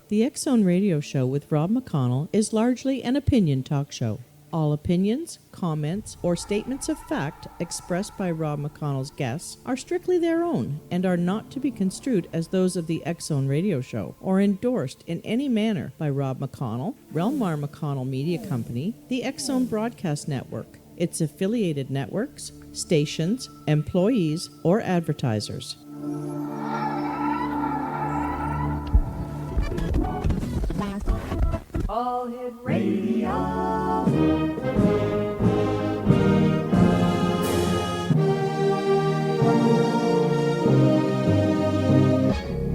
The X Zone Radio Show with Rob McConnell is largely an opinion talk show. All opinions, comments, or statements of fact expressed by Rob McConnell's guests are strictly their own and are not to be construed as those of the X Zone Radio Show or endorsed in any manner by Rob McConnell, Relmar McConnell Media Company, the X Zone Broadcast Network, its affiliated networks, stations, employees, or advertisers. All Hit Radio.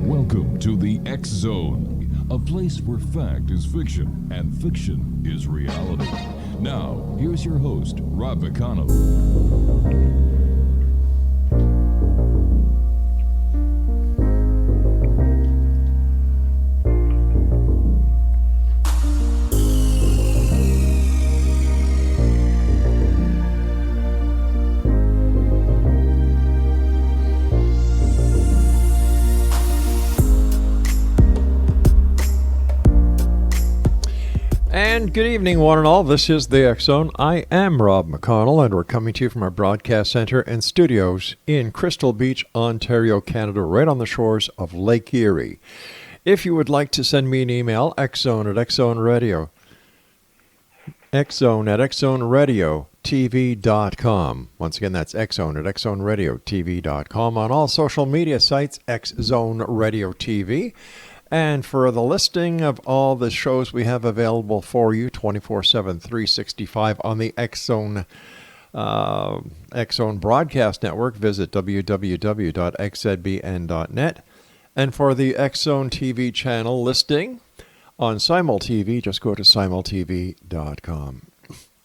Welcome to the X Zone, a place where fact is fiction and fiction is reality. Now, here's your host, Rob McConnell. And good evening, one and all. This is the X Zone. I am Rob McConnell, and we're coming to you from our broadcast center and studios in Crystal Beach, Ontario, Canada, right on the shores of Lake Erie. If you would like to send me an email, xzone@xzoneradio, xzone@xzoneradiotv.com. Once again, that's xzone@xzoneradiotv.com. On all social media sites, X-Zone Radio TV. And for the listing of all the shows we have available for you 24/7, 365 on the X-Zone Broadcast Network, visit www.xzbn.net. And for the X-Zone TV channel listing on Simul TV, just go to simultv.com.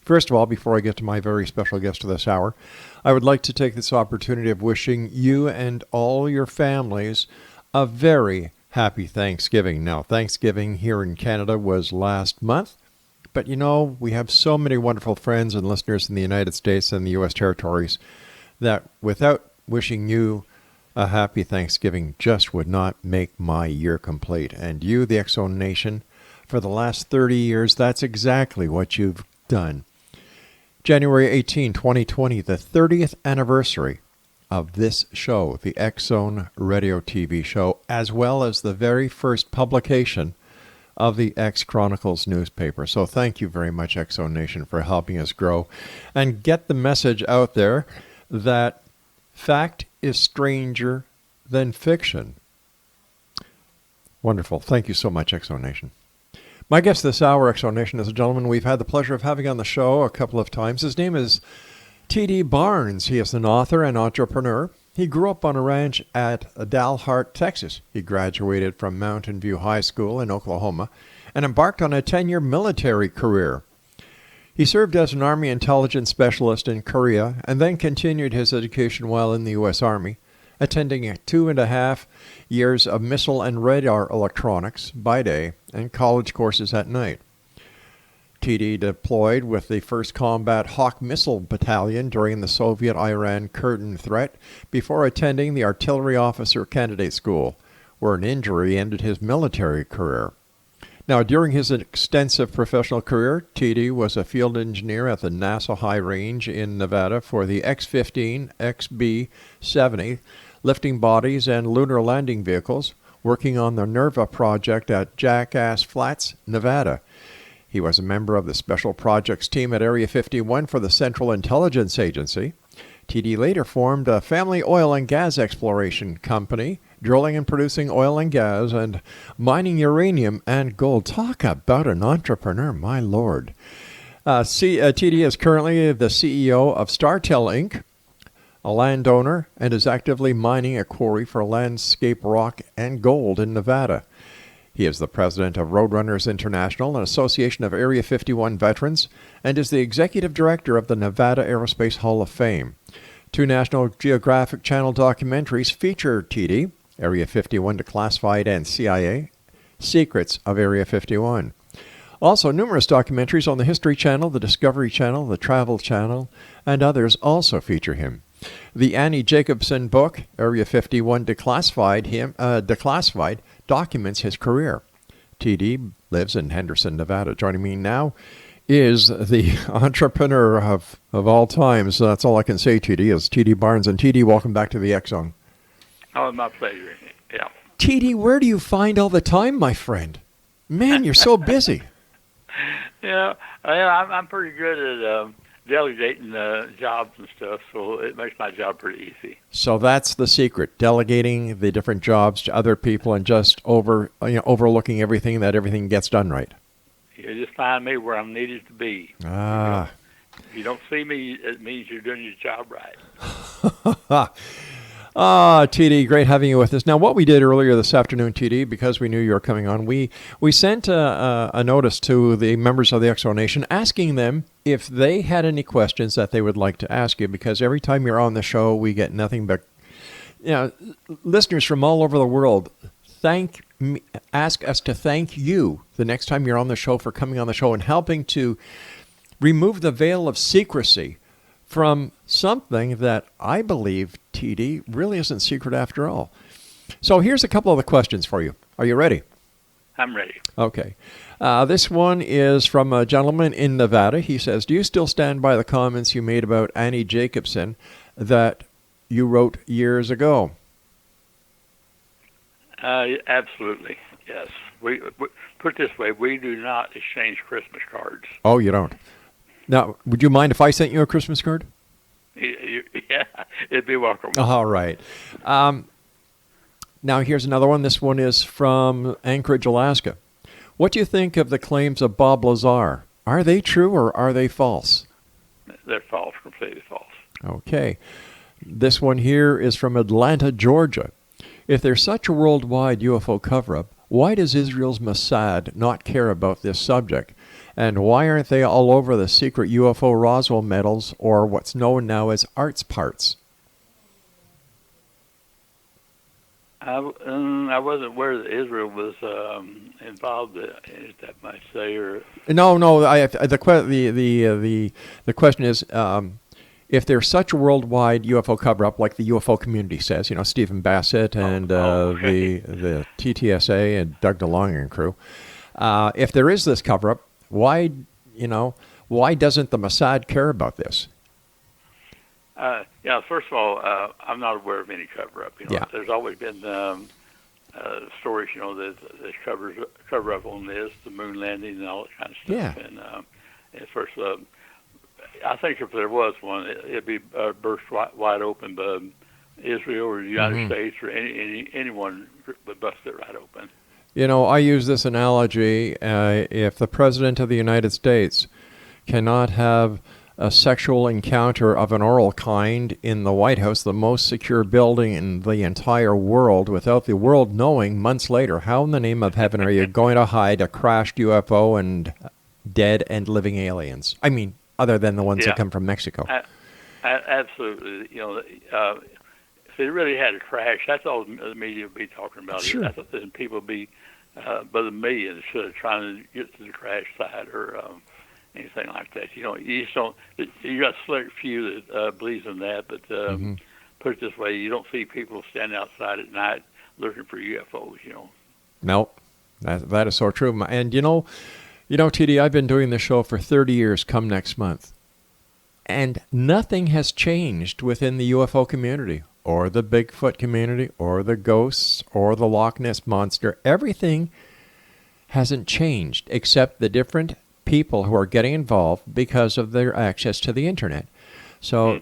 First of all, before I get to my very special guest of this hour, I would like to take this opportunity of wishing you and all your families a very happy Thanksgiving. Now, Thanksgiving here in Canada was last month, but you know, we have so many wonderful friends and listeners in the United States and the U.S. territories that without wishing you a happy Thanksgiving just would not make my year complete. And you, the X-Zone Nation, for the last 30 years, that's exactly what you've done. January 18, 2020, the 30th anniversary of this show, the X-Zone Radio TV show, as well as the very first publication of the X Chronicles newspaper. So thank you very much, X-Zone Nation, for helping us grow and get the message out there that fact is stranger than fiction. Wonderful. Thank you so much, X-Zone Nation. My guest this hour, X-Zone Nation, is a gentleman we've had the pleasure of having on the show a couple of times. His name is T.D. Barnes. He is an author and entrepreneur. He grew up on a ranch at Dalhart, Texas. He graduated from Mountain View High School in Oklahoma and embarked on a 10-year military career. He served as an Army intelligence specialist in Korea and then continued his education while in the U.S. Army, attending 2.5 years of missile and radar electronics by day and college courses at night. TD deployed with the 1st Combat Hawk Missile Battalion during the Soviet-Iran Curtain threat before attending the Artillery Officer Candidate School, where an injury ended his military career. Now, during his extensive professional career, TD was a field engineer at the NASA High Range in Nevada for the X-15, XB-70, lifting bodies and lunar landing vehicles, working on the NERVA project at Jackass Flats, Nevada. He was a member of the Special Projects team at Area 51 for the Central Intelligence Agency. TD later formed a family oil and gas exploration company, drilling and producing oil and gas and mining uranium and gold. Talk about an entrepreneur, my Lord. TD is currently the CEO of Startel, Inc., a landowner, and is actively mining a quarry for landscape rock and gold in Nevada. He is the president of Roadrunners Internationale, an association of Area 51 veterans, and is the executive director of the Nevada Aerospace Hall of Fame. 2 National Geographic Channel documentaries feature TD, Area 51 Declassified and CIA, Secrets of Area 51. Also, numerous documentaries on the History Channel, the Discovery Channel, the Travel Channel, and others also feature him. The Annie Jacobsen book, Area 51 Declassified, documents his career. TD lives in Henderson, Nevada. Joining me now is the entrepreneur of all times. That's all I can say, TD, is TD Barnes. And TD, welcome back to the X-Zone. Oh, my pleasure. Yeah. TD, where do you find all the time, my friend? Man, you're so busy. Yeah, I'm pretty good at delegating jobs and stuff, so it makes my job pretty easy. So that's the secret, delegating the different jobs to other people and just overlooking everything, that everything gets done right. You just find me where I'm needed to be. Ah. If you don't see me, it means you're doing your job right. TD, great having you with us. Now, what we did earlier this afternoon, TD, because we knew you were coming on, we sent a notice to the members of the X-Zone Nation asking them if they had any questions that they would like to ask you, because every time you're on the show, we get nothing but listeners from all over the world ask us to thank you the next time you're on the show for coming on the show and helping to remove the veil of secrecy from something that I believe, TD, really isn't secret after all. So here's a couple of the questions for you. Are you ready? I'm ready. Okay. This one is from a gentleman in Nevada. He says, do you still stand by the comments you made about Annie Jacobsen that you wrote years ago? Absolutely, yes. We put it this way, we do not exchange Christmas cards. Oh, you don't? Now, would you mind if I sent you a Christmas card? Yeah, it'd be welcome. All right. Now, here's another one. This one is from Anchorage, Alaska. What do you think of the claims of Bob Lazar? Are they true or are they false? They're false, completely false. Okay. This one here is from Atlanta, Georgia. If there's such a worldwide UFO cover-up, why does Israel's Mossad not care about this subject? And why aren't they all over the secret UFO Roswell medals or what's known now as arts parts? I wasn't aware that Israel was involved in it that much. No. The question is, if there's such a worldwide UFO cover-up, like the UFO community says, Stephen Bassett and the TTSA and Doug DeLong and crew, if there is this cover-up, why doesn't the Mossad care about this? First of all, I'm not aware of any cover-up. There's always been stories, that there's cover-up on this, the moon landing and all that kind of stuff. Yeah. And at first, I think if there was one, it'd be burst wide open by Israel or the United States or anyone would bust it right open. I use this analogy. If the President of the United States cannot have a sexual encounter of an oral kind in the White House, the most secure building in the entire world, without the world knowing months later, how in the name of heaven are you going to hide a crashed UFO and dead and living aliens? I mean, other than the ones that come from Mexico. Absolutely. If it really had a crash, that's all the media would be talking about. Sure. That's what people would be by the millions trying to get to the crash site or anything like that. You just don't. You got a select few that believes in that, but put it this way, you don't see people standing outside at night looking for UFOs. No, that is so true. And TD, I've been doing this show for 30 years. Come next month, and nothing has changed within the UFO community, or the Bigfoot community, or the ghosts, or the Loch Ness Monster. Everything hasn't changed except the different people who are getting involved because of their access to the internet. So,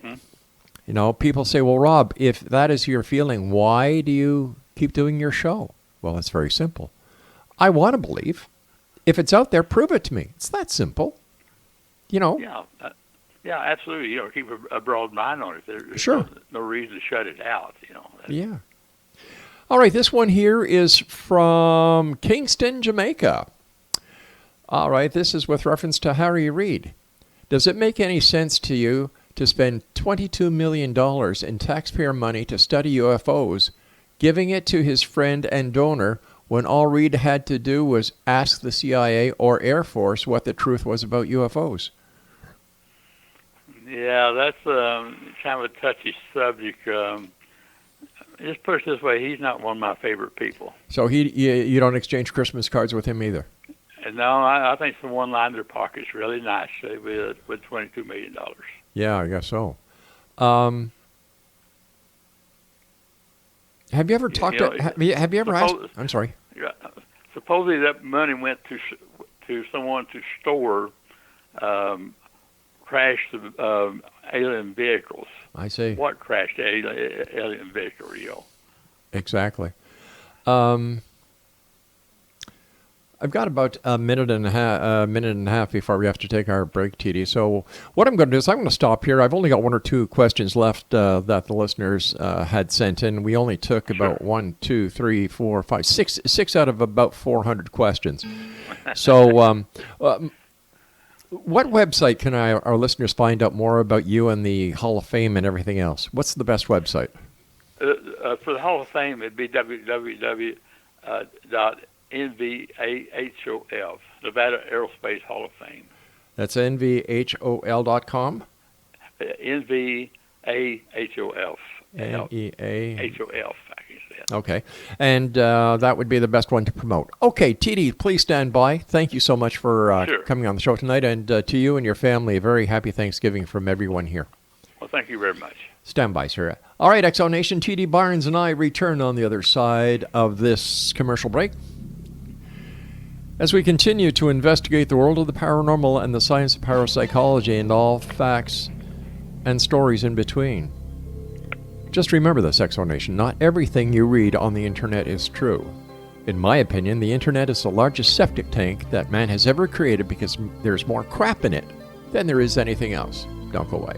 people say, well, Rob, if that is your feeling, why do you keep doing your show? Well, it's very simple. I want to believe. If it's out there, prove it to me. It's that simple. Yeah, absolutely. Keep a broad mind on it. There's no reason to shut it out. Yeah. All right, this one here is from Kingston, Jamaica. All right, this is with reference to Harry Reid. Does it make any sense to you to spend $22 million in taxpayer money to study UFOs, giving it to his friend and donor when all Reed had to do was ask the CIA or Air Force what the truth was about UFOs. Yeah, that's kind of a touchy subject. Just put it this way, he's not one of my favorite people. So you don't exchange Christmas cards with him either? And no, I think the one line in their pocket's really nice with $22 million. Yeah, I guess so. Have you ever talked have you ever asked? I'm sorry. Supposedly that money went to someone to store crashed alien vehicles. I see. What crashed alien vehicle, Exactly. I've got about a minute and a half before we have to take our break, TD. So what I'm going to do is I'm going to stop here. I've only got one or two questions left that the listeners had sent in. We only took about 1, 2, 3, 4, 5, 6 out of about 400 questions. So what website can our listeners find out more about you and the Hall of Fame and everything else? What's the best website? For the Hall of Fame, it'd be www.NVAHOF, Nevada Aerospace Hall of Fame. That's nvhol.com? NVAHOF. NEA. HOF, I can say it. Okay. And that would be the best one to promote. Okay, TD, please stand by. Thank you so much for coming on the show tonight. And to you and your family, a very happy Thanksgiving from everyone here. Well, thank you very much. Stand by, sir. All right, Exo Nation, TD Barnes and I return on the other side of this commercial break as we continue to investigate the world of the paranormal and the science of parapsychology and all facts and stories in between. Just remember this, Exo Nation, not everything you read on the internet is true. In my opinion, the internet is the largest septic tank that man has ever created because there's more crap in it than there is anything else. Don't go away.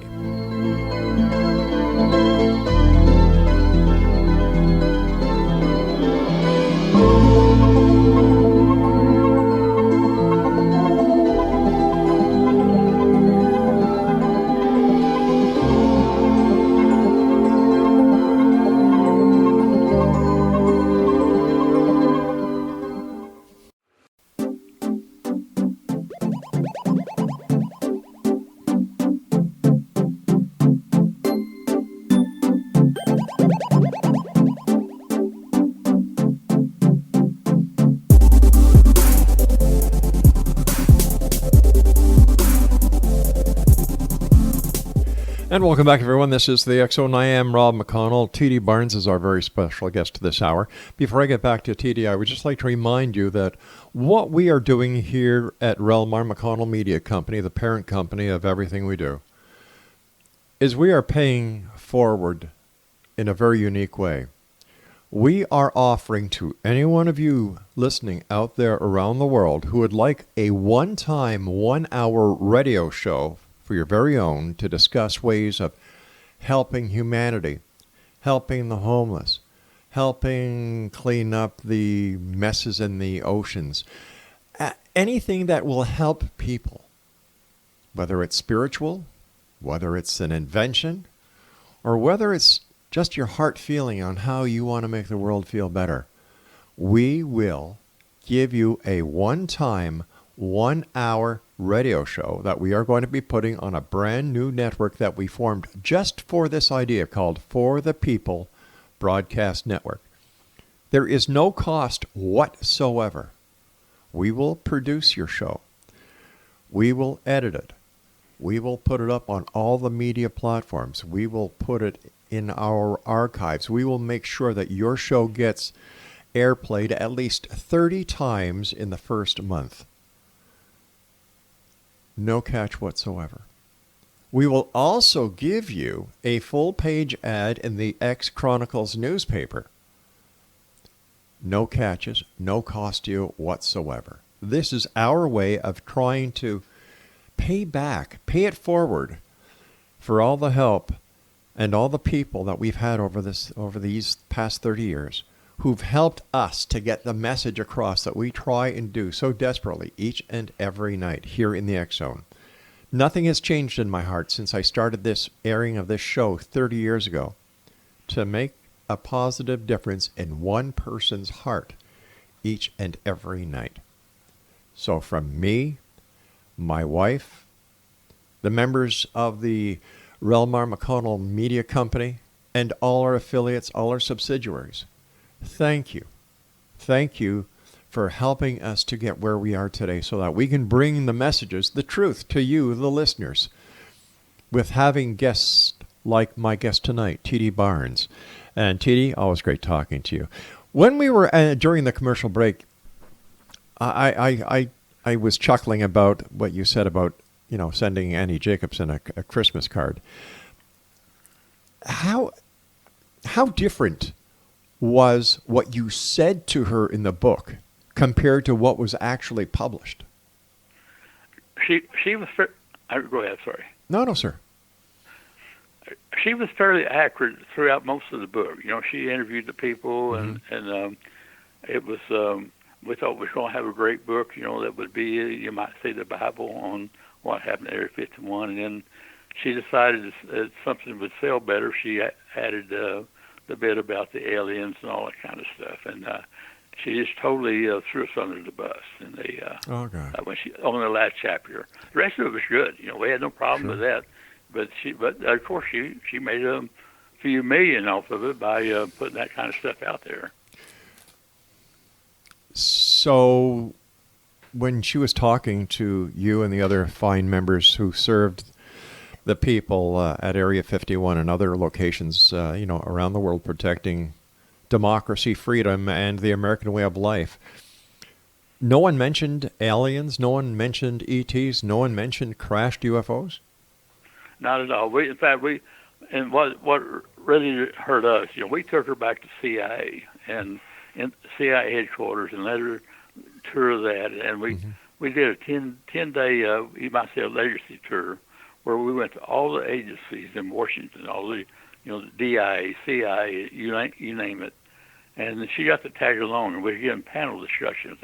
And welcome back, everyone. This is the X-Zone, and I am Rob McConnell. T.D. Barnes is our very special guest this hour. Before I get back to T.D., I would just like to remind you that what we are doing here at Relmar McConnell Media Company, the parent company of everything we do, is we are paying forward in a very unique way. We are offering to any one of you listening out there around the world who would like a one-time, 1-hour radio show for your very own to discuss ways of helping humanity, helping the homeless, helping clean up the messes in the oceans, anything that will help people, whether it's spiritual, whether it's an invention, or whether it's just your heart feeling on how you want to make the world feel better. We will give you a one-time, 1-hour radio show that we are going to be putting on a brand new network that we formed just for this idea called For the People Broadcast Network. There is no cost whatsoever. We will produce your show. We will edit it. We will put it up on all the media platforms. We will put it in our archives. We will make sure that your show gets airplayed at least 30 times in the first month. No catch whatsoever. We will also give you a full-page ad in the X Chronicles newspaper. No catches, no cost to you whatsoever. This is our way of trying to pay it forward for all the help and all the people that we've had over these past 30 years who've helped us to get the message across that we try and do so desperately each and every night here in the X-Zone. Nothing has changed in my heart since I started this airing of this show 30 years ago to make a positive difference in one person's heart each and every night. So from me, my wife, the members of the Relmar McConnell Media Company, and all our affiliates, all our subsidiaries, thank you. Thank you for helping us to get where we are today so that we can bring the messages, the truth to you, the listeners, with having guests like my guest tonight, T.D. Barnes. And T.D., always great talking to you. When we were during the commercial break, I was chuckling about what you said about, sending Annie Jacobsen a Christmas card. How different was what you said to her in the book compared to what was actually published? She was go ahead, sorry. No, sir. She was fairly accurate throughout most of the book. She interviewed the people, and it was. We thought we were going to have a great book. That would be, you might say, the Bible on what happened at Area 51. And then she decided that something would sell better. She added the bit about the aliens and all that kind of stuff, and she just totally threw us under the bus. And they when she on the last chapter, the rest of it was good. We had no problem with that. But of course she made a few million off of it by putting that kind of stuff out there. So when she was talking to you and the other fine members who served the people at Area 51 and other locations, around the world protecting democracy, freedom, and the American way of life, no one mentioned aliens, no one mentioned ETs, no one mentioned crashed UFOs? Not at all. What really hurt us, we took her back to CIA and CIA headquarters and let her tour that, and we did a 10-day, you might say a legacy tour, where we went to all the agencies in Washington, all the, the DIA, CIA, you name it, and she got to tag along, and we were getting panel discussions.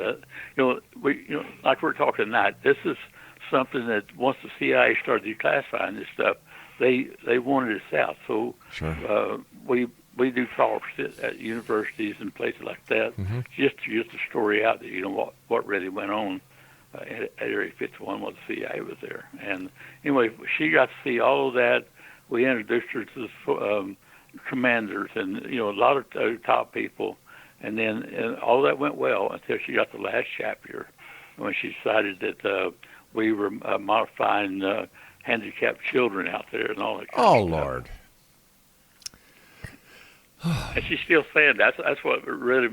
Like we're talking tonight, this is something that once the CIA started declassifying this stuff, they wanted us out. So we do talks at universities and places like that, just to get the story out that what really went on at Area 51 while the CIA was there. And anyway, she got to see all of that. We introduced her to the commanders and a lot of top people, and then all that went well until she got the last chapter when she decided that we were modifying handicapped children out there and all that kind of stuff. Lord. And she's still saying that's what really.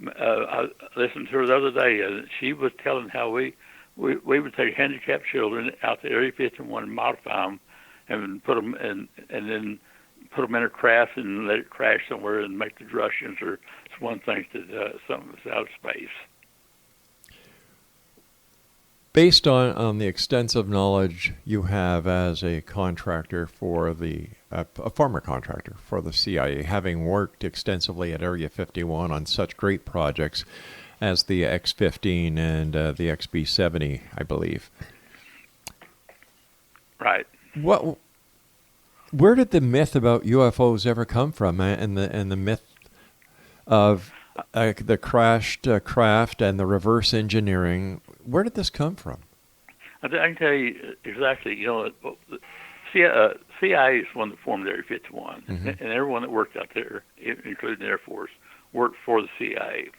I listened to her the other day, and she was telling how we would take handicapped children out to Area 51 and modify them, and put them and then put them in a craft and let it crash somewhere and make the Russians or someone thinks that something was out of space. Based on the extensive knowledge you have as a contractor for a former contractor for the CIA, having worked extensively at Area 51 on such great projects as the X-15 and the XB-70, I believe. Right. Where did the myth about UFOs ever come from, and the myth of the crashed craft and the reverse engineering? Where did this come from? I can tell you exactly. CIA is the one that formed Area 51, and everyone that worked out there, including the Air Force, worked for the CIA.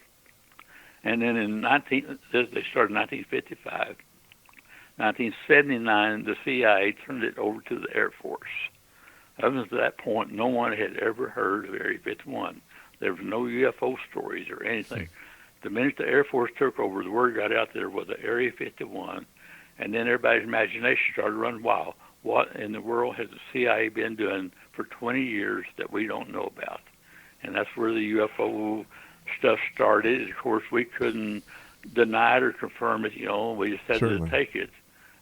And then they started in 1955. 1979, the CIA turned it over to the Air Force. Up until that point, no one had ever heard of Area 51. There was no UFO stories or anything. The minute the Air Force took over, the word got out there was the Area 51, and then everybody's imagination started running wild. What in the world has the CIA been doing for 20 years that we don't know about? And that's where the UFO stuff started. Of course, we couldn't deny it or confirm it. We just had to take it,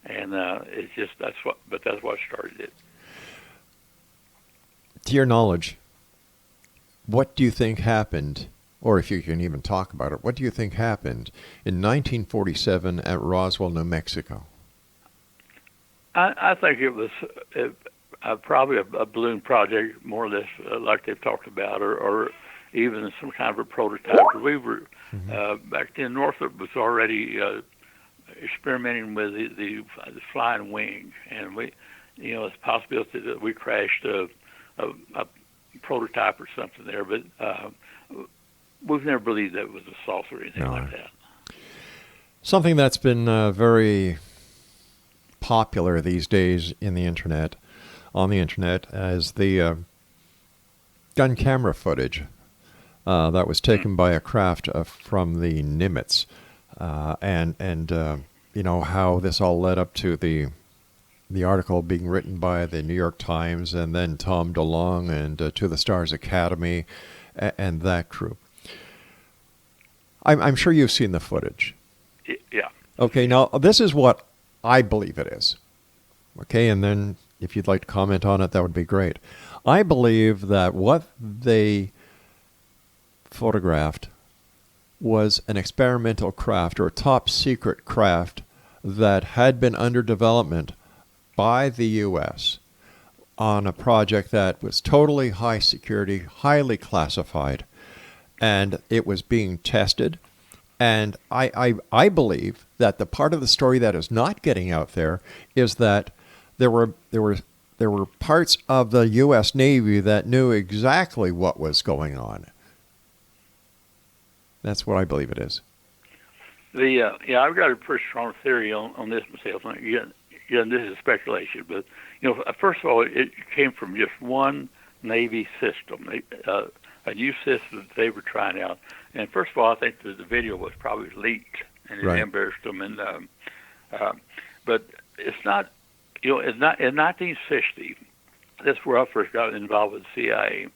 and it's just that's what started it. To your knowledge, what do you think happened, or if you can even talk about it, what do you think happened in 1947 at Roswell, New Mexico? I think it was probably a balloon project, more or less, like they've talked about, or even some kind of a prototype. We were back then. Northrop was already experimenting with the flying wing, and we, it's a possibility that we crashed a prototype or something there, but we've never believed that it was a saucer or anything like that. Something that's been very popular these days on the internet, is the gun camera footage that was taken by a craft from the Nimitz, and how this all led up to the article being written by the New York Times and then Tom DeLonge and To the Stars Academy and that crew. I'm sure you've seen the footage. Yeah. Okay, now this is what I believe it is. Okay, and then if you'd like to comment on it, that would be great. I believe that what they photographed was an experimental craft or a top secret craft that had been under development by the U.S. on a project that was totally high security, highly classified, and it was being tested. And I believe that the part of the story that is not getting out there is that there were parts of the U.S. Navy that knew exactly what was going on. That's what I believe it is. I've got a pretty strong theory on this myself. This is speculation, but first of all, it came from just one Navy system, a new system that they were trying out. And first of all, I think that the video was probably leaked, and it embarrassed them. And but it's not, in 1960, that's where I first got involved with the CIA.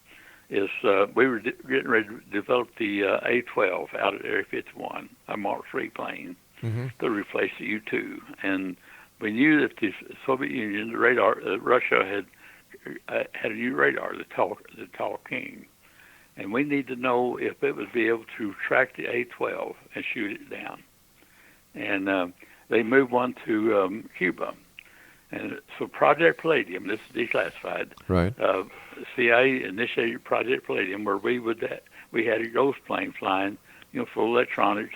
Is we were getting ready to develop the A-12 out at Area 51, a Mark III plane, to replace the U-2. And we knew that the Soviet Union, the radar, Russia had a new radar, the Tall King. And we need to know if it would be able to track the A-12 and shoot it down. And they moved one to Cuba. And so Project Palladium, this is declassified. Right. CIA initiated Project Palladium, where we had a ghost plane flying, full electronics,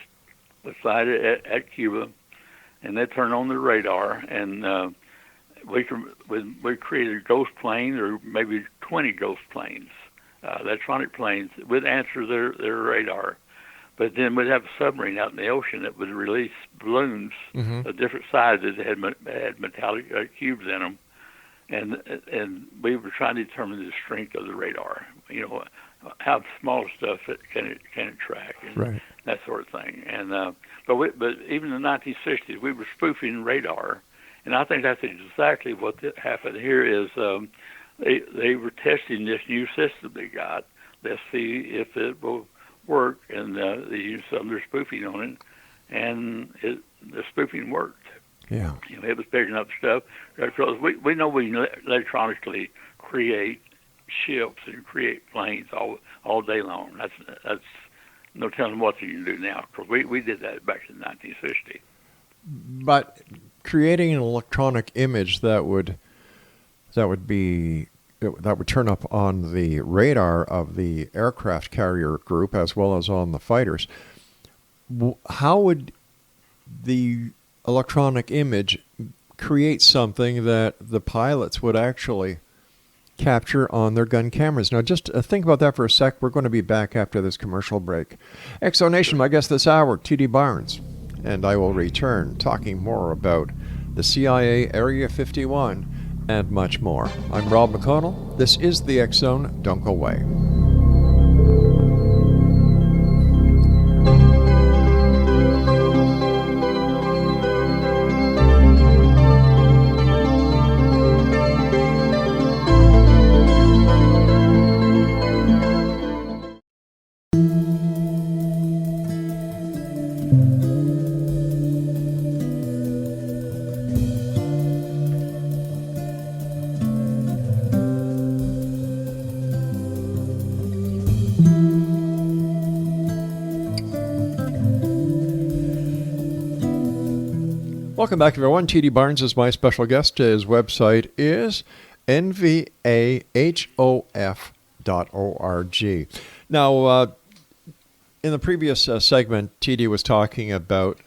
we fly it at Cuba, and they turn on the radar, and we created a ghost plane, or maybe 20 ghost planes, electronic planes, would answer their radar. But then we'd have a submarine out in the ocean that would release balloons of different sizes that had metallic cubes in them, and we were trying to determine the strength of the radar. How small stuff can it track, and that sort of thing. And but even in the 1960s, we were spoofing radar, and I think that's exactly what happened here. Is they were testing this new system they got. Let's see if it will work, and they used some of their spoofing on it, and the spoofing worked. Yeah, it was picking up stuff because we know we electronically create ships and create planes all day long. That's no telling what you can do now, because we did that back in 1960. But creating an electronic image that would turn up on the radar of the aircraft carrier group as well as on the fighters, how would the electronic image create something that the pilots would actually capture on their gun cameras? Now, just think about that for a sec. We're going to be back after this commercial break. Exonation, my guest this hour, T.D. Barnes, and I will return talking more about the CIA Area 51 and much more. I'm Rob McConnell. This is the X Zone. Don't go away. Welcome back, everyone. T.D. Barnes is my special guest. His website is nvahof.com. Now, in the previous segment, TD was talking about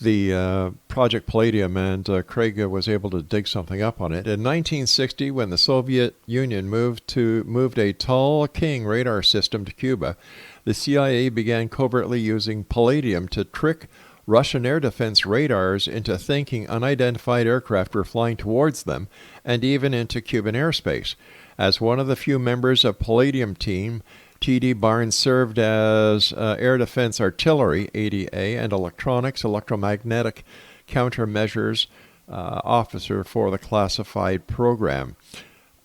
the Project Palladium, and Craig was able to dig something up on it. In 1960, when the Soviet Union moved a Tall King radar system to Cuba, the CIA began covertly using palladium to trick Russian air defense radars into thinking unidentified aircraft were flying towards them, and even into Cuban airspace. As one of the few members of Palladium team, T.D. Barnes served as Air Defense Artillery, ADA, and Electromagnetic Countermeasures Officer for the classified program.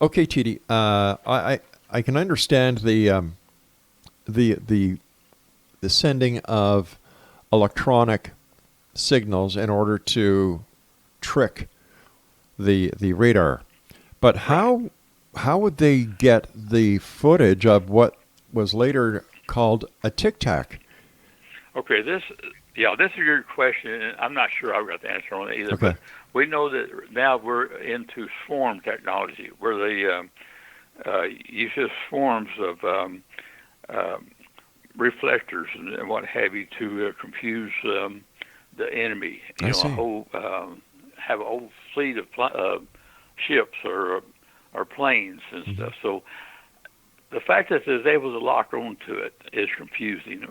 Okay, T.D., I can understand the sending of electronic signals in order to trick the radar, but how would they get the footage of what was later called a tic-tac? Okay, this is a good question, and I'm not sure I've got the answer on it either. Okay. But we know that now we're into swarm technology, where they use swarms of reflectors and what have you to confuse the enemy. I see. Have a whole fleet of ships or planes and stuff. So the fact that they're able to lock onto it is confusing.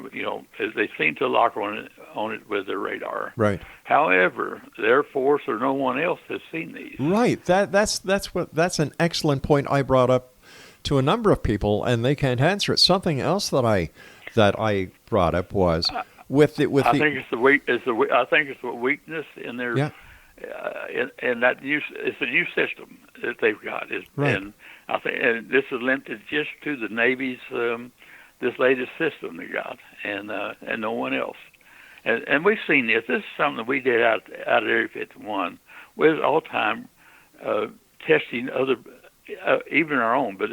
They seem to lock on it with their radar. Right. However, their force or no one else has seen these. Right. That's an excellent point I brought up to a number of people, and they can't answer it. Something else that I brought up was I think it's the weakness in their. Yeah. And that it's a new system that they've got. Right. And I think this is limited just to the Navy's this latest system they got, and no one else. And we've seen this. This is something we did out at Area 51. We was all time testing other, even our own, but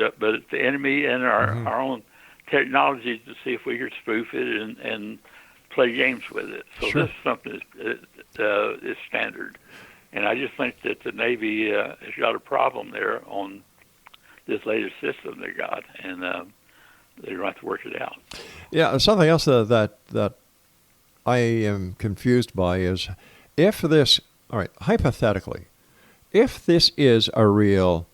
the enemy and our own technology to see if we could spoof it and play games with it. So Sure. this is something that is standard. And I just think that the Navy has got a problem there on this latest system they got, and they're going to have to work it out. Yeah, something else that I am confused by is hypothetically, if this is a real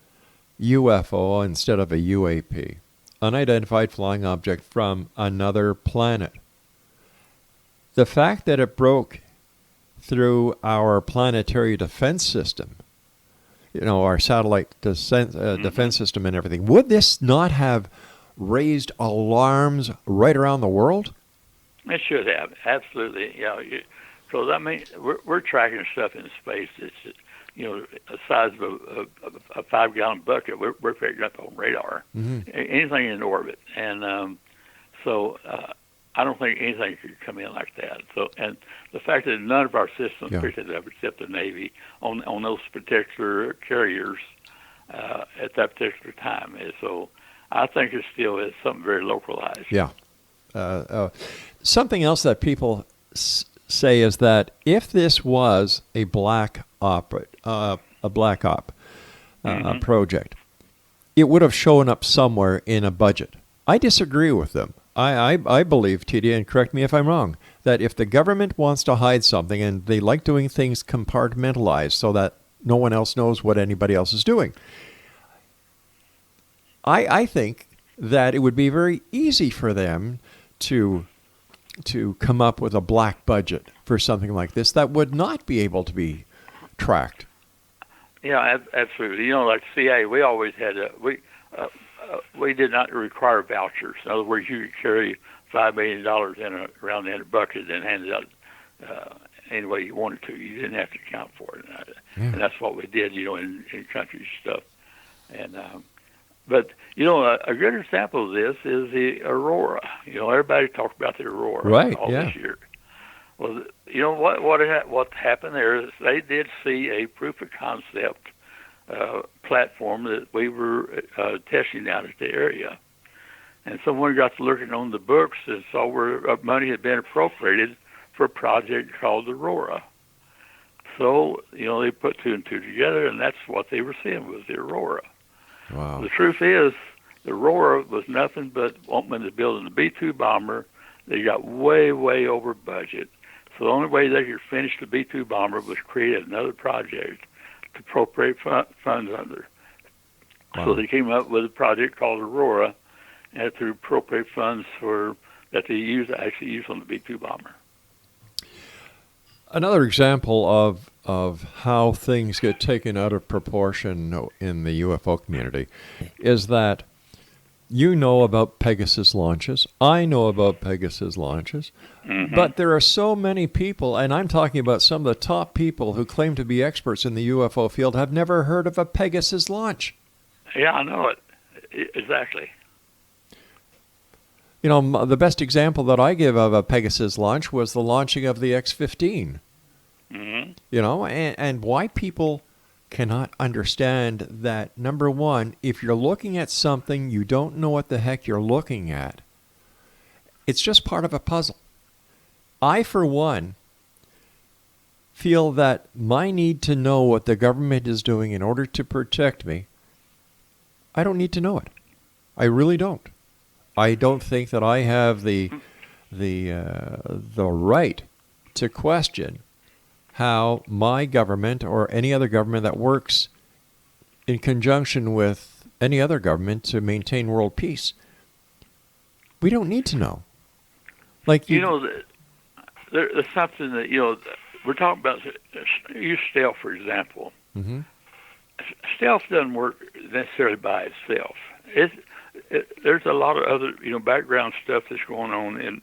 UFO instead of a UAP, unidentified flying object from another planet, the fact that it broke through our planetary defense system, our satellite defense system and everything, would this not have raised alarms right around the world? It should have, absolutely. Yeah, because we're tracking stuff in space that's the size of a 5-gallon bucket. We're picking up on radar, anything in orbit, and so I don't think anything could come in like that. So, and the fact that none of our systems picked it up except the Navy on those particular carriers at that particular time. And so I think it still is something very localized. Yeah. Something else that people say is that if this was a black op project, it would have shown up somewhere in a budget. I disagree with them. I believe, TD, and correct me if I'm wrong, that if the government wants to hide something, and they like doing things compartmentalized so that no one else knows what anybody else is doing, I think that it would be very easy for them to come up with a black budget for something like this that would not be able to be tracked. Yeah, absolutely. Like CIA, we always had we did not require vouchers. In other words, you could carry $5 million around in a bucket and hand it out any way you wanted to. You didn't have to account for it, and that's what we did, in country stuff. And but a good example of this is the Aurora. Everybody talked about the Aurora this year. Well, what happened there is they did see a proof of concept platform that we were testing out at the area. And someone got to looking on the books and saw where money had been appropriated for a project called Aurora. So, they put two and two together, and that's what they were seeing was the Aurora. Wow. The truth is, the Aurora was nothing but wanting to build a B-2 bomber. They got way, way over budget. So the only way they could finish the B-2 bomber was create another project to appropriate funds under. Wow. So they came up with a project called Aurora, and had to appropriate funds for that they actually use on the B-2 bomber. Another example of how things get taken out of proportion in the UFO community is that you know about Pegasus launches. I know about Pegasus launches. Mm-hmm. But there are so many people, and I'm talking about some of the top people who claim to be experts in the UFO field, have never heard of a Pegasus launch. Yeah, I know it. Exactly. You know, the best example that I give of a Pegasus launch was the launching of the X-15. Mm-hmm. You know, and why people cannot understand that, number one, if you're looking at something you don't know what the heck you're looking at, it's just part of a puzzle. I, for one, feel that my need to know what the government is doing in order to protect me, I don't need to know it. I really don't. I don't think that I have the right to question how my government or any other government that works in conjunction with any other government to maintain world peace. We don't need to know. Like there's something that we're talking about. Use stealth for example. Mm-hmm. Stealth doesn't work necessarily by itself. There's a lot of other background stuff that's going on in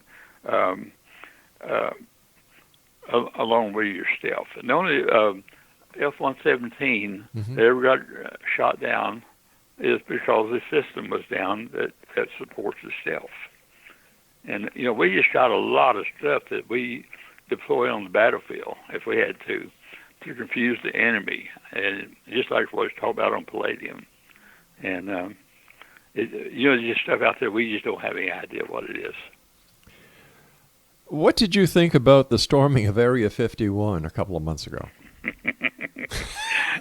along with your stealth. And the only F-117 mm-hmm. that ever got shot down is because the system was down that supports the stealth. And we just got a lot of stuff that we deploy on the battlefield if we had to confuse the enemy, and just like what was talked about on Palladium. And there's just stuff out there we just don't have any idea what it is. What did you think about the storming of Area 51 a couple of months ago?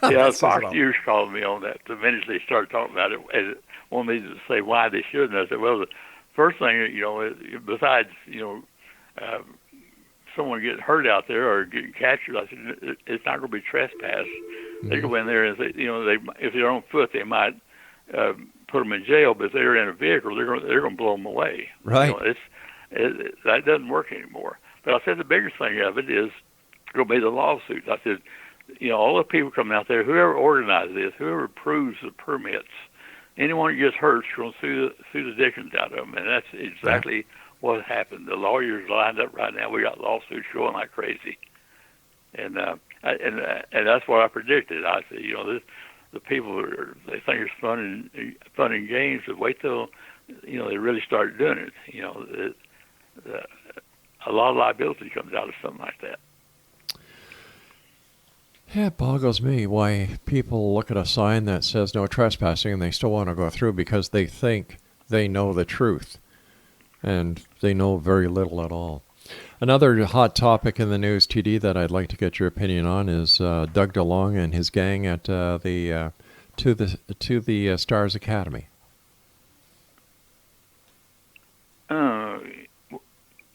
Yeah, Fox News called me on that. The minute they started talking about it, and wanted me to say why they shouldn't. I said, well, the first thing, besides, someone getting hurt out there or getting captured, I said, it's not going to be trespass. Mm-hmm. They go in there and say, if they're on foot, they might put them in jail, but if they're in a vehicle, they're going to blow them away. Right. That doesn't work anymore. But I said the biggest thing of it is going to be the lawsuits. I said, all the people coming out there, whoever organized this, whoever approves the permits, anyone that gets hurt is going to sue the dickens out of them. And that's exactly what happened. The lawyers lined up right now. We got lawsuits going like crazy. And that's what I predicted. I said, the people they think it's fun and games, but wait till they really start doing it. A lot of liability comes out of something like that. Yeah, it boggles me why people look at a sign that says no trespassing and they still want to go through because they think they know the truth, and they know very little at all. Another hot topic in the news, TD, that I'd like to get your opinion on is Doug DeLong and his gang at the Stars Academy.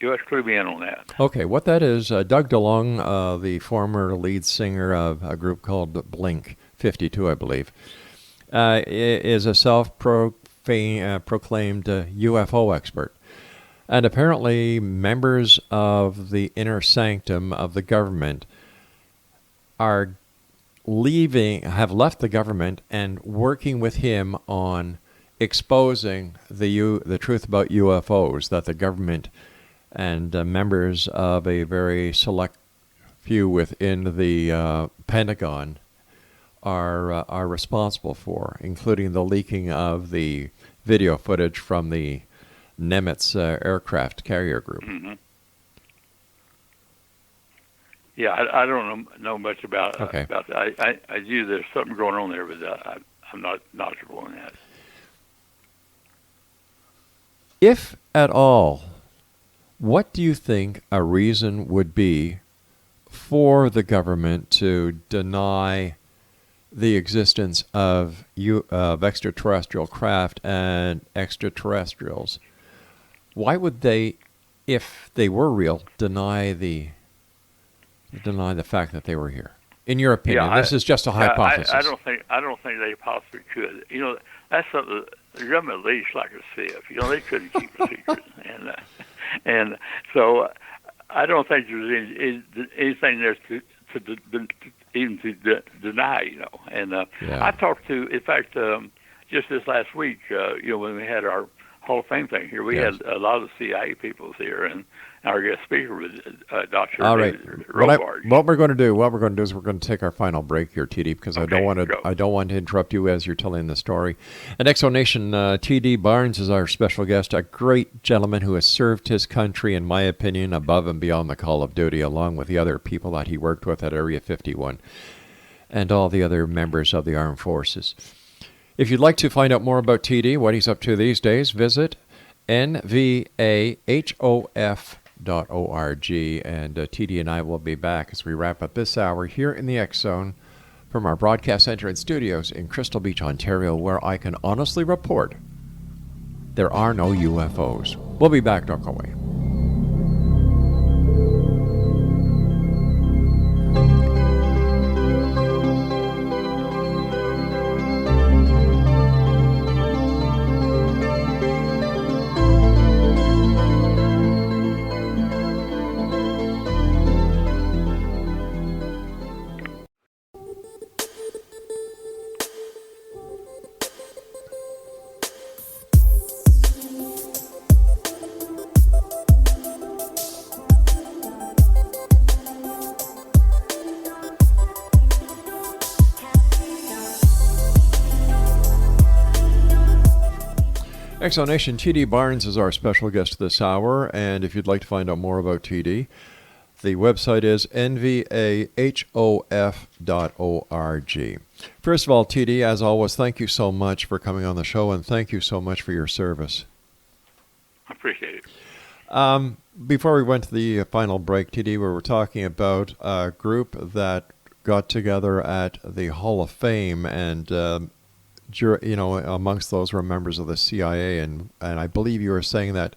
You have to clue me in on that. Okay, what that is, Doug DeLong, the former lead singer of a group called Blink 52, I believe, is a self-proclaimed UFO expert. And apparently members of the inner sanctum of the government have left the government and working with him on exposing the truth about UFOs, that the government and members of a very select few within the Pentagon are responsible for, including the leaking of the video footage from the Nimitz aircraft carrier group. Mm-hmm. Yeah, I don't know much about that. I knew there's something going on there, but I'm not knowledgeable in that. If at all, what do you think a reason would be for the government to deny the existence of extraterrestrial craft and extraterrestrials, why would they, if they were real, deny the fact that they were here? In your opinion, this is just a hypothesis. I don't think they possibly could. You know, that's something the government leaks like a sieve. You know, they couldn't keep a secret, and so I don't think there's anything there to deny. You know, and I talked to, in fact, just this last week, when we had our Hall of Fame thing here, we had a lot of CIA people here, and our guest speaker was Dr. All right. Roadrunners. What we're going to do is we're going to take our final break here, TD, because I don't want to interrupt you as you're telling the story. And Exonation, TD Barnes is our special guest, a great gentleman who has served his country, in my opinion, above and beyond the call of duty, along with the other people that he worked with at Area 51 and all the other members of the armed forces. If you'd like to find out more about TD, what he's up to these days, visit nvahof.org, and TD and I will be back as we wrap up this hour here in the X Zone from our broadcast center and studios in Crystal Beach, Ontario, where I can honestly report there are no UFOs. We'll be back, don't go away. Exonation, TD Barnes is our special guest this hour, and if you'd like to find out more about TD, the website is nvahof.org. First of all, TD, as always, thank you so much for coming on the show, and thank you so much for your service. I appreciate it. Before we went to the final break, TD, we were talking about a group that got together at the Hall of Fame, and amongst those were members of the CIA, and I believe you were saying that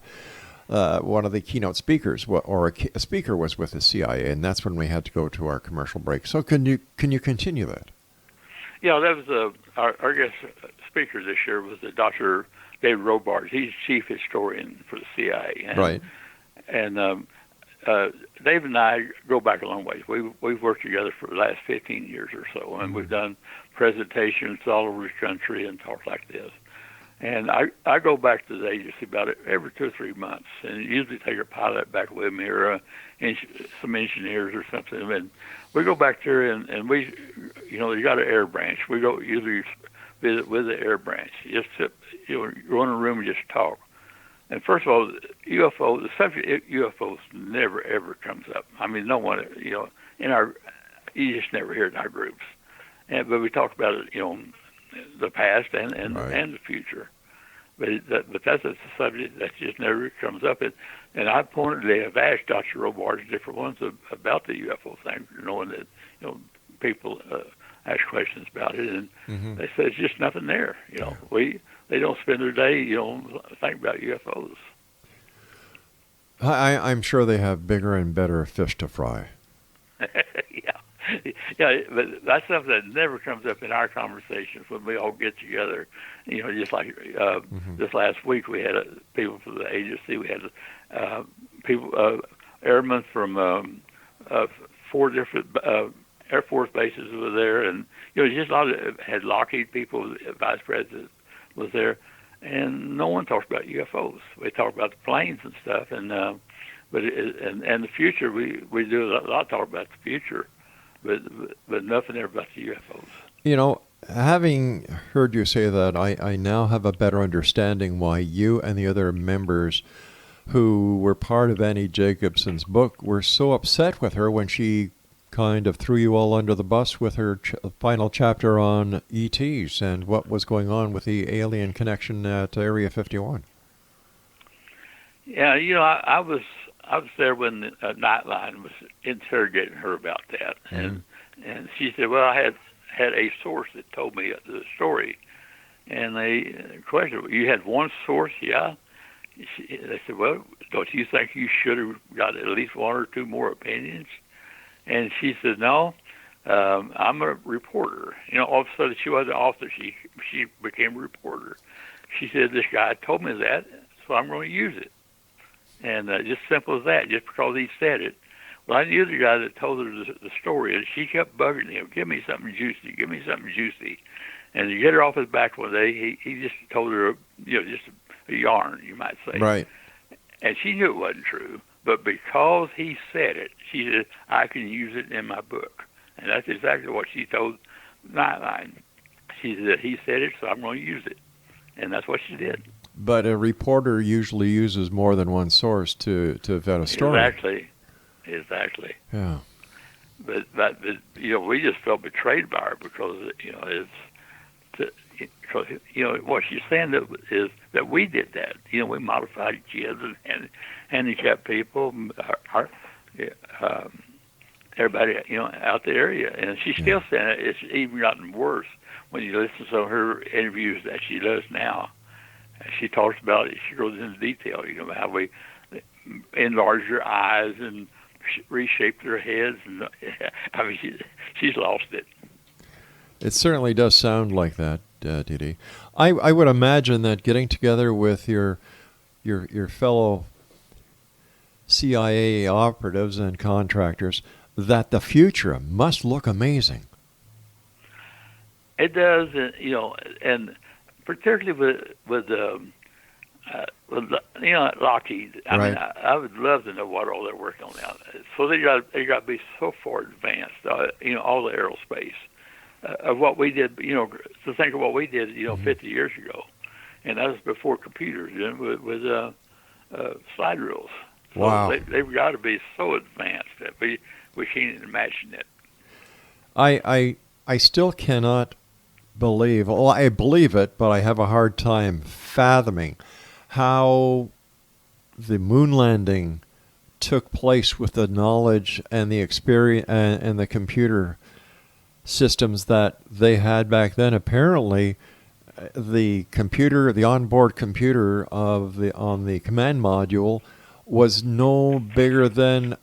one of the keynote speakers, or a speaker, was with the CIA, and that's when we had to go to our commercial break. So can you continue that? Yeah, that was our guest speaker this year was Dr. David Robards. He's chief historian for the CIA. Right. And Dave and I go back a long ways. We've worked together for the last 15 years or so, and we've done presentations all over the country and talk like this. And I go back to the agency about every 2 or 3 months, and usually take a pilot back with me or some engineers or something. And we go back there, and we, you got an air branch. We go usually visit with the air branch. You just sit, go in a room and just talk. And first of all, the subject UFOs never ever comes up. I mean, no one, you just never hear it in our groups. But we talk about it, the past and the future. But that's a subject that just never comes up. And I they have asked Dr. Robards different ones about the UFO thing, knowing that people ask questions about it, and they say it's just nothing there. They don't spend their day, thinking about UFOs. I'm sure they have bigger and better fish to fry. Yeah, but that's something that never comes up in our conversations when we all get together. Just like this last week, we had people from the agency. We had people, airmen from 4 different Air Force bases were there, and just a lot of had Lockheed people. The vice president was there, and no one talks about UFOs. We talk about the planes and stuff, and but the future. We do a lot of talk about the future. But nothing there about the UFOs. Having heard you say that, I now have a better understanding why you and the other members who were part of Annie Jacobsen's book were so upset with her when she kind of threw you all under the bus with her final chapter on ETs and what was going on with the alien connection at Area 51. Yeah, I was there when Nightline was interrogating her about that, and she said, "Well, I had had a source that told me the story. And they questioned, you had one source? Yeah. They said, well, don't you think you should have got at least one or two more opinions? And she said, no, I'm a reporter. All of a sudden she wasn't an author. She became a reporter. She said, this guy told me that, so I'm going to use it. And just simple as that, just because he said it. Well, I knew the guy that told her the story, and she kept bugging him, give me something juicy, give me something juicy. And to get her off his back one day, he just told her, just a yarn, you might say. Right. And she knew it wasn't true, but because he said it, she said, I can use it in my book. And that's exactly what she told Nightline. She said, he said it, so I'm going to use it. And that's what she did. But a reporter usually uses more than one source to vet a story. Exactly. Yeah. But we just felt betrayed by her because what she's saying is that we did that. We modified kids and handicapped people, everybody out the area, and she's still saying it. It's even gotten worse when you listen to her interviews that she does now. She talks about it. She goes into detail. How we enlarged their eyes and reshaped their heads, and she's lost it. It certainly does sound like that, Dee. I would imagine that getting together with your fellow CIA operatives and contractors, that the future must look amazing. It does, and particularly with Lockheed. I mean, I would love to know what all they're working on now. So they got to be so far advanced. All the aerospace of what we did. To think of what we did. 50 years ago, and that was before computers. With slide rules. So wow. They've got to be so advanced that we can't imagine it. I still cannot believe. Well, I believe it, but I have a hard time fathoming how the moon landing took place with the knowledge and the experience and the computer systems that they had back then. Apparently, the onboard computer on the command module was no bigger than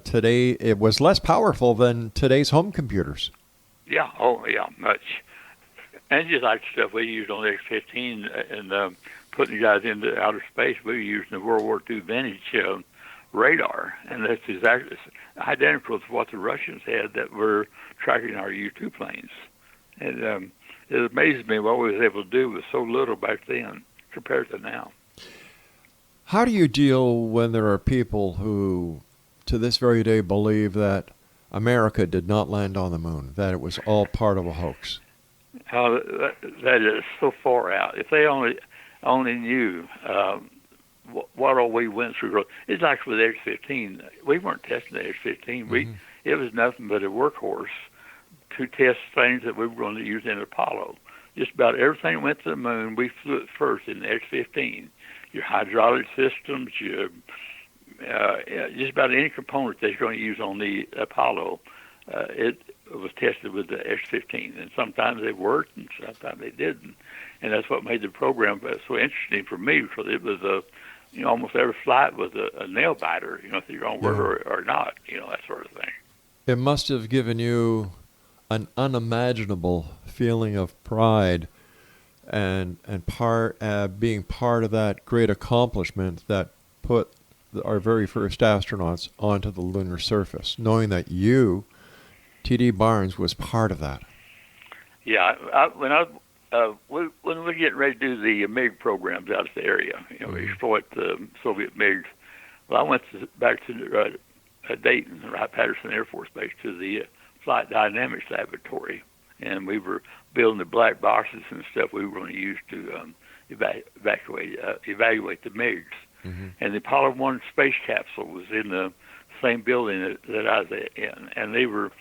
today. It was less powerful than today's home computers. Yeah. Oh, yeah, much. And just like stuff we used on the X-15 and putting guys into outer space, we were using the World War II vintage radar, and that's exactly identical to what the Russians had that were tracking our U-2 planes. And it amazes me what we was able to do with so little back then compared to now. How do you deal when there are people who, to this very day, believe that America did not land on the moon, that it was all part of a hoax? That is so far out. If they only knew what all we went through. It's like with X-15. We weren't testing the X-15. Mm-hmm. It was nothing but a workhorse to test things that we were going to use in Apollo. Just about everything that went to the moon, we flew it first in the X-15. Your hydraulic systems, just about any component that you're going to use on the Apollo, it was tested with the X-15. And sometimes they worked and sometimes they didn't. And that's what made the program so interesting for me, because it was almost every flight was a nail biter, if you're going to work or not, that sort of thing. It must have given you an unimaginable feeling of pride and being part of that great accomplishment that put our very first astronauts onto the lunar surface, knowing that you, T.D. Barnes, was part of that. Yeah, when we get ready to do the MiG programs out of the area, we exploit the Soviet MiGs. Well, I went back to Dayton, Wright-Patterson Air Force Base, to the Flight Dynamics Laboratory, and we were building the black boxes and stuff we were going to use to evaluate the MiGs. Mm-hmm. And the Apollo 1 space capsule was in the same building that I was in, and they were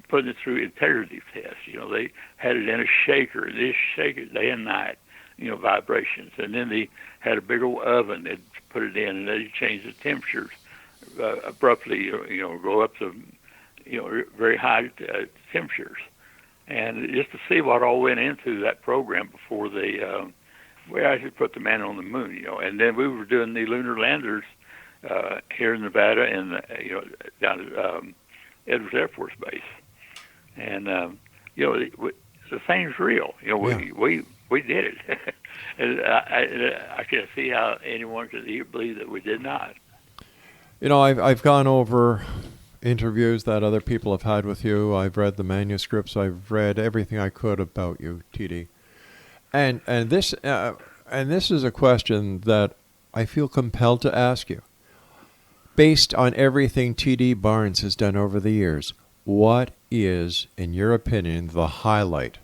putting it through integrity tests. They had it in a shaker. They shake it day and night, vibrations. And then they had a big old oven. They'd put it in, and they'd change the temperatures abruptly, go up to, very high temperatures. and just to see what all went into that program before they we actually put the man on the moon, you know. And then we were doing the lunar landers here in Nevada and down at Edwards Air Force Base, and the thing's real. You know, we did it, and I can't see how anyone could believe that we did not. You know, I've gone over interviews that other people have had with you. I've read the manuscripts. I've read everything I could about you, TD. And this is a question that I feel compelled to ask you. Based on everything TD Barnes has done over the years, what is, in your opinion, the highlight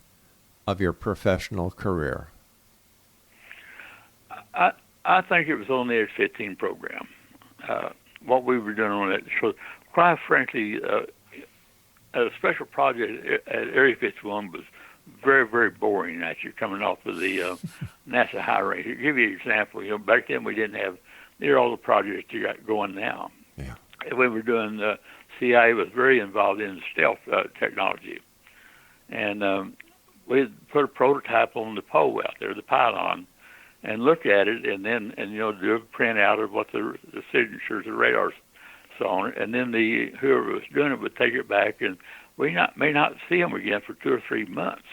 of your professional career? I think it was on the Area 15 program. What we were doing on it. So, quite frankly, a special project at Area 51 was very, very boring. Actually, coming off of the NASA high range. To give you an example, you know, back then we didn't have near all the projects you got going now. Yeah. And we were doing the CIA was very involved in stealth technology, and we put a prototype on the pole out there, the pylon, and look at it, and then do a printout of what the signatures, the radars saw on it, and then whoever was doing it would take it back, and we may not see them again for 2 or 3 months,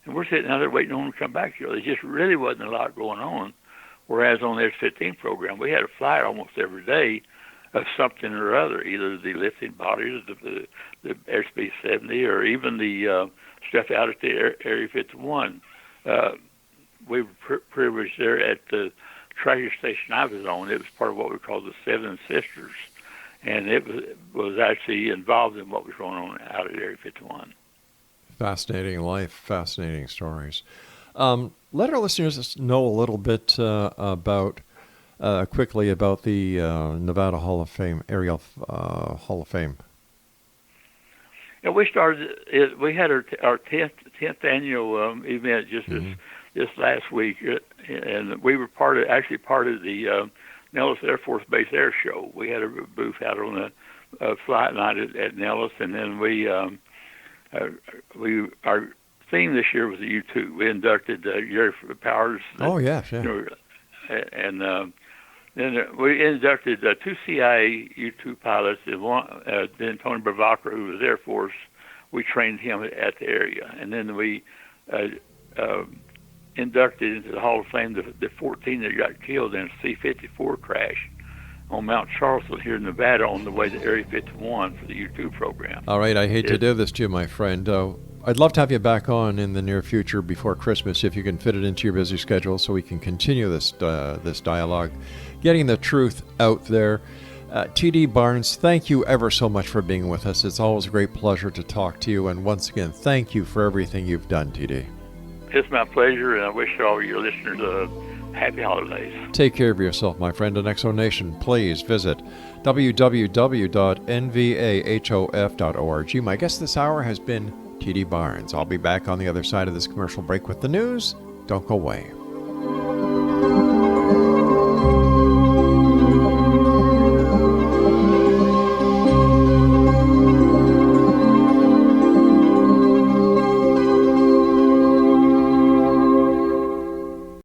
and we're sitting out there waiting on them to come back. There just really wasn't a lot going on. Whereas on the X-15 program, we had a flight almost every day of something or other, either the lifting bodies, the Aerospace 70, or even the stuff out at the Area 51. We were privileged there at the tracking station I was on. It was part of what we call the Seven Sisters, and it was actually involved in what was going on out at Area 51. Fascinating life, fascinating stories. Let our listeners know a little bit quickly about the Nevada Hall of Fame, Aerial Hall of Fame. Yeah, we started. We had our 10th annual event just last week, and we were part of the Nellis Air Force Base Air Show. We had a booth out on the flight night at Nellis, and then our theme this year was the U-2. We inducted Jerry Powers. Oh, yes, yeah. And then we inducted 2 CIA U-2 pilots, and then Tony Bravacca, who was Air Force. We trained him at the area. And then we inducted into the Hall of Fame the 14 that got killed in a C-54 crash on Mount Charleston here in Nevada on the way to Area 51 for the U-2 program. All right, I hate to do this to you, my friend. I'd love to have you back on in the near future before Christmas if you can fit it into your busy schedule so we can continue this dialogue, getting the truth out there. TD Barnes, thank you ever so much for being with us. It's always a great pleasure to talk to you, and once again, thank you for everything you've done, TD. It's my pleasure, and I wish all your listeners happy holidays. Take care of yourself, my friend. And Exonation, please visit www.nvahof.org. My guest this hour has been TD Barnes. I'll be back on the other side of this commercial break with the news. Don't go away.